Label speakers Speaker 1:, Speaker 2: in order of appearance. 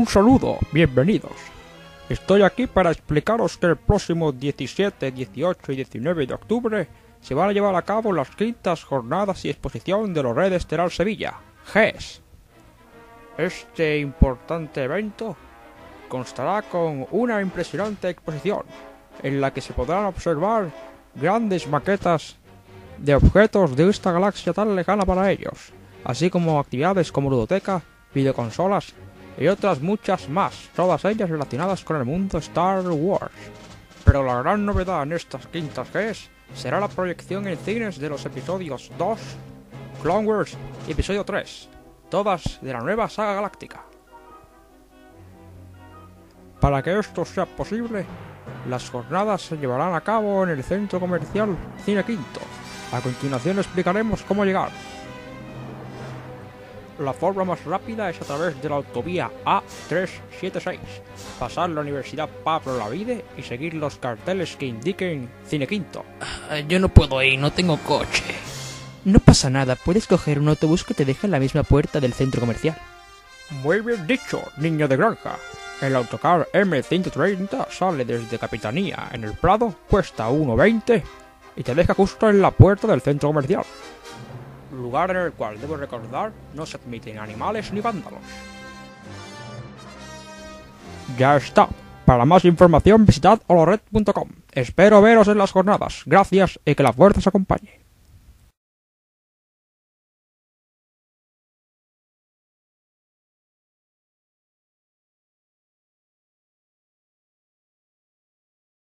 Speaker 1: Un saludo, bienvenidos. Estoy aquí para explicaros que el próximo 17, 18 y 19 de octubre se van a llevar a cabo las quintas jornadas y exposición de los Red Estelar Sevilla, GES. Este importante evento constará con una impresionante exposición en la que se podrán observar grandes maquetas de objetos de esta galaxia tan lejana para ellos, así como actividades como ludoteca, videoconsolas y otras muchas más, todas ellas relacionadas con el mundo Star Wars. Pero la gran novedad en estas quintas GES será la proyección en cines de los episodios 2, Clone Wars y episodio 3, todas de la nueva saga galáctica. Para que esto sea posible, las jornadas se llevarán a cabo en el centro comercial Cine Quinto. A continuación explicaremos cómo llegar. La forma más rápida es a través de la autovía A376, pasar la Universidad Pablo Olavide y seguir los carteles que indiquen Cine Quinto.
Speaker 2: Yo no puedo ir, no tengo coche. No pasa nada, puedes coger un autobús que te deja en la misma puerta del centro comercial.
Speaker 1: Muy bien dicho, niño de granja. El autocar M130 sale desde Capitanía en el Prado, cuesta 1,20 y te deja justo en la puerta del centro comercial. Lugar en el cual, debo recordar, no se admiten animales ni vándalos. Ya está. Para más información visitad holored.com. Espero veros en las jornadas. Gracias y que la fuerza os acompañe.